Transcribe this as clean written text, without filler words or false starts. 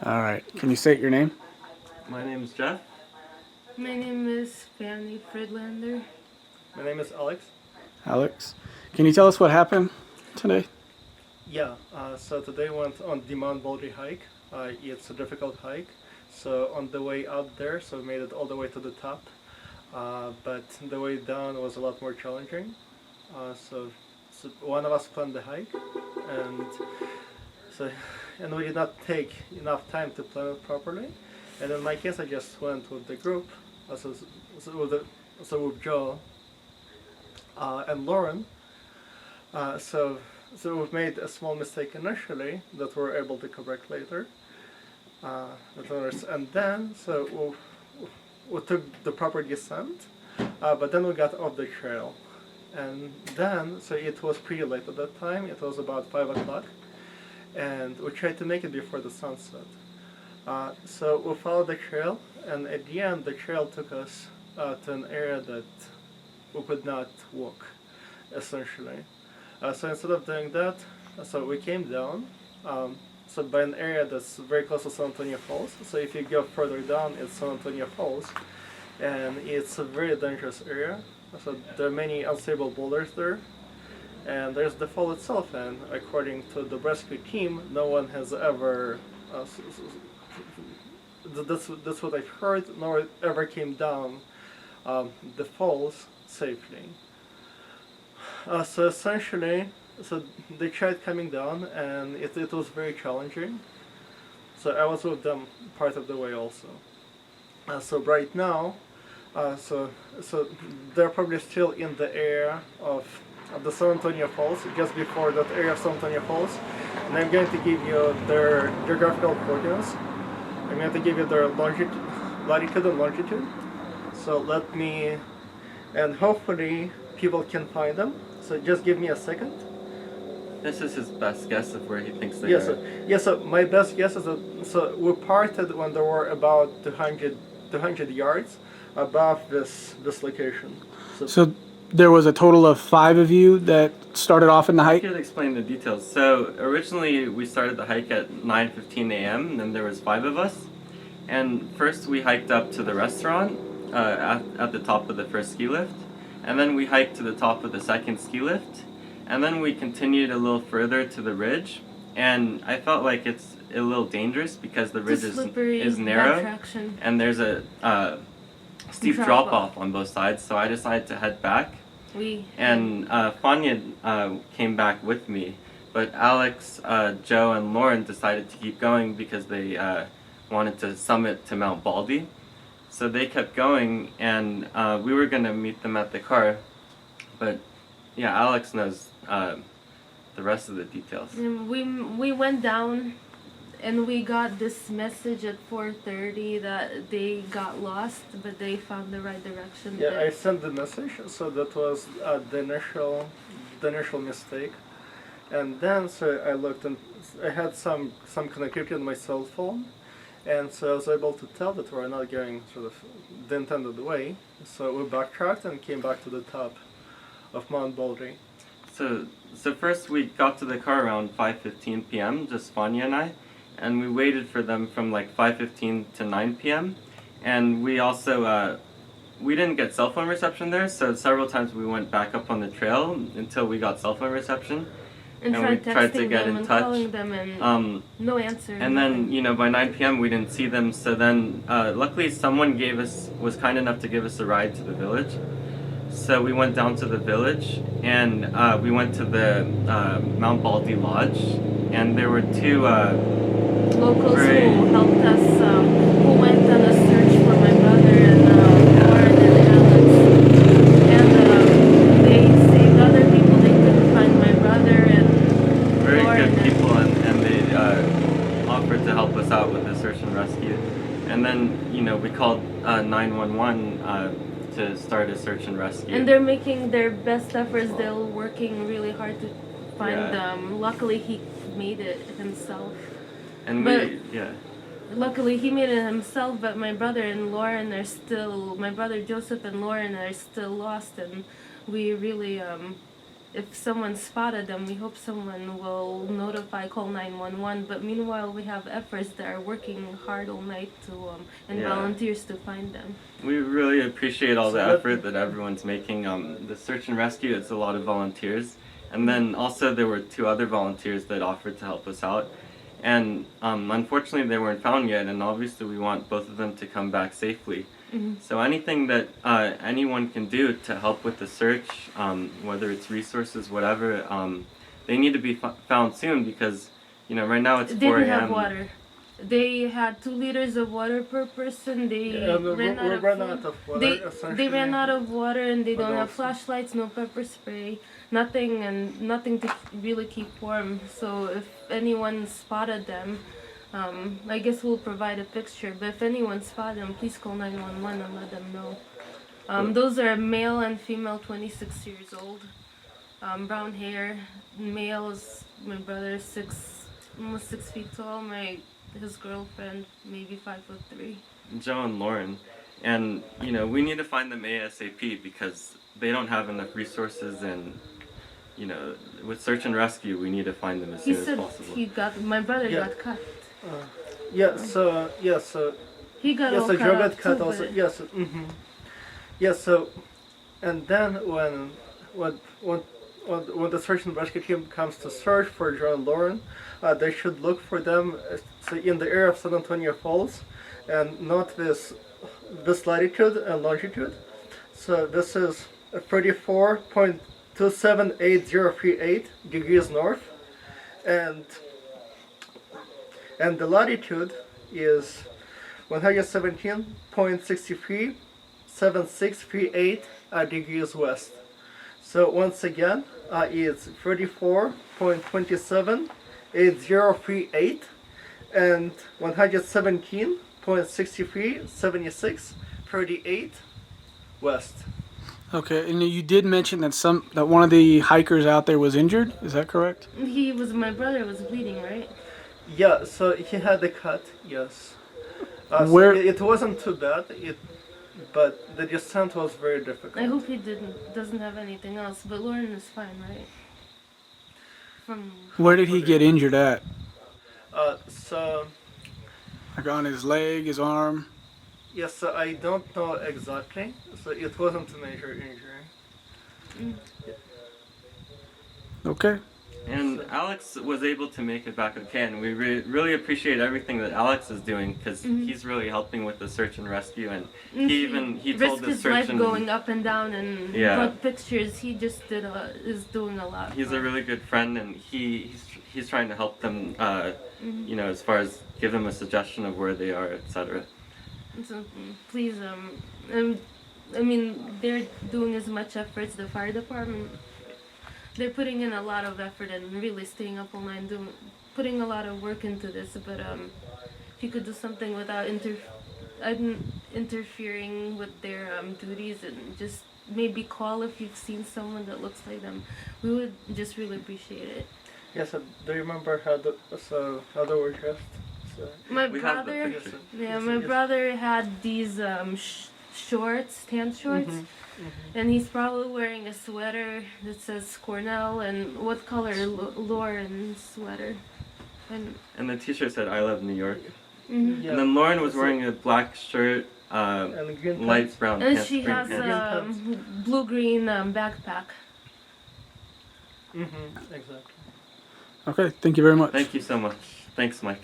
All right. Can you state your name? My name is Jeff. My name is Fanny Friedlander. My name is Alex. Alex. Can you tell us what happened today? Yeah, so today went on the Mount Baldy hike. It's a difficult hike. So on the way out there, so we made it all the way to the top. But the way down was a lot more challenging. So one of us planned the hike, and so and we did not take enough time to plan it properly. And in my case, I just went with the group, so with Joe and Lauren. Uh, so so we've made a small mistake initially that we're able to correct later. And then we took the proper descent, but then we got off the trail, and then so it was pretty late at that time. It was about 5 o'clock, and we tried to make it before the sunset. So we followed the trail, and at the end, the trail took us to an area that we could not walk, essentially. So instead of doing that, so we came down. So by an area that's very close to San Antonio Falls. So if you go further down, it's San Antonio Falls, and it's a very dangerous area. So there are many unstable boulders there, and there's the fall itself. And according to the rescue team, no one has ever. That's what I've heard. No one ever came down the falls safely. So essentially, so they tried coming down, and it was very challenging. So I was with them part of the way also. So right now, so they're probably still in the area of the San Antonio Falls, just before that area of San Antonio Falls, and I'm going to give you their geographical coordinates. I'm going to give you their latitude and longitude. So let me, and hopefully people can find them. So just give me a second. This is his best guess of where he thinks they Yes, are. so my best guess is that so we parted when there were about 200 yards above this location. So there was a total of 5 of you that started off in the I hike? could explain the details. So originally we started the hike at 9:15 a.m. and there was 5 of us. And first we hiked up to the restaurant at the top of the first ski lift. And then we hiked to the top of the second ski lift. And then we continued a little further to the ridge. And I felt like it's a little dangerous because the ridge is narrow. And there's a steep drop off on both sides. So I decided to head back. And Fanya came back with me. But Alex, Joe, and Lauren decided to keep going because they wanted to summit to Mount Baldy. So they kept going, and we were going to meet them at the car. But yeah, Alex knows the rest of the details. And we went down, and we got this message at 4:30 that they got lost, but they found the right direction. Yeah, I sent the message, so that was the initial mistake. And then so I looked, and I had some connectivity on my cell phone, and so I was able to tell that we're not going sort of the intended way. So we backtracked and came back to the top of Mount Baldy. So first we got to the car around 5:15 p.m., just Fanya and I, and we waited for them from like 5:15 to 9 p.m. And we also, we didn't get cell phone reception there, so several times we went back up on the trail until we got cell phone reception. And we tried to get in touch. Calling them, and no answer. And then, by 9 p.m. we didn't see them, so then luckily someone was kind enough to give us a ride to the village. So we went down to the village, and we went to the Mount Baldy Lodge, and there were 2 locals who helped us, who went on a search for my brother and Lauren and Alex. And they saved other people. They couldn't find my brother and very Lauren. Good people, and they offered to help us out with the search and rescue. And then, we called 911 to start a search and rescue. And they're making their best efforts. They're working really hard to find them. Luckily, he made it himself. And Luckily, he made it himself, but my brother Joseph and Lauren are still lost, and we really, if someone spotted them, we hope someone will notify, call 911. But meanwhile, we have efforts that are working hard all night to and Yeah. volunteers to find them. We really appreciate all the So that- effort that everyone's making. The search and rescue, it's a lot of volunteers. And then also there were 2 other volunteers that offered to help us out. And unfortunately they weren't found yet, and obviously we want both of them to come back safely. So anything that anyone can do to help with the search, whether it's resources, whatever, they need to be found soon because, right now it's They 4 didn't a.m. have water. They had 2 liters of water per person. They Yeah, we ran out of ran food. out of water. They essentially. ran out of water and they don't have also- flashlights, no pepper spray, nothing to really keep warm. So if anyone spotted them, I guess we'll provide a picture. But if anyone spotted them, please call 911 and let them know. Those are male and female, 26 years old, brown hair. Male is my brother, almost 6 feet tall. His girlfriend, maybe 5'3". Joe and Lauren. And, we need to find them ASAP because they don't have enough resources and, with search and rescue, we need to find them as He soon as said possible. my brother Yeah. got cut. So He got yes, all so cut Joe off got cut too, also. but Yes. Yes. So, and then when the search and rescue team comes to search for Joe and Lauren, they should look for them in the area of San Antonio Falls, and not this latitude and longitude. So this is 34.278038 degrees north, and the latitude is 117.637638 degrees west. So once again, it's 34.278038 and 117.637638 west. Okay, and you did mention that one of the hikers out there was injured. Is that correct? my brother was bleeding, right? Yeah, so he had a cut, yes. Where- So it wasn't too bad, but the descent was very difficult. I hope he doesn't have anything else. But Lauren is fine, right? Where did he get injured at? So Like on his leg, his arm? yes, so I don't know exactly. So it wasn't a major injury. Okay. And Alex was able to make it back okay, and we really appreciate everything that Alex is doing because he's really helping with the search and rescue, and he told risked the his search life and going up and down and Yeah. brought pictures. He just is doing a lot. he's a really good friend, and he's trying to help them, as far as give them a suggestion of where they are, etc. So please, they're doing as much efforts. The fire department, they're putting in a lot of effort and really staying up all night, putting a lot of work into this. But if you could do something without interfering with their duties, and just maybe call if you've seen someone that looks like them, we would just really appreciate it. Yes, do you remember how they were dressed? So, My We have the brother, picture. yeah, Yes, my yes. brother had these shorts, tan shorts, and he's probably wearing a sweater that says Cornell. And what color? Lauren's sweater. And the T-shirt said "I love New York." yeah. And then Lauren was wearing a black shirt, and green light pants. brown And pants, she green has pants. a blue-green backpack. Exactly. Okay, thank you very much. Thank you so much. Thanks, Mike.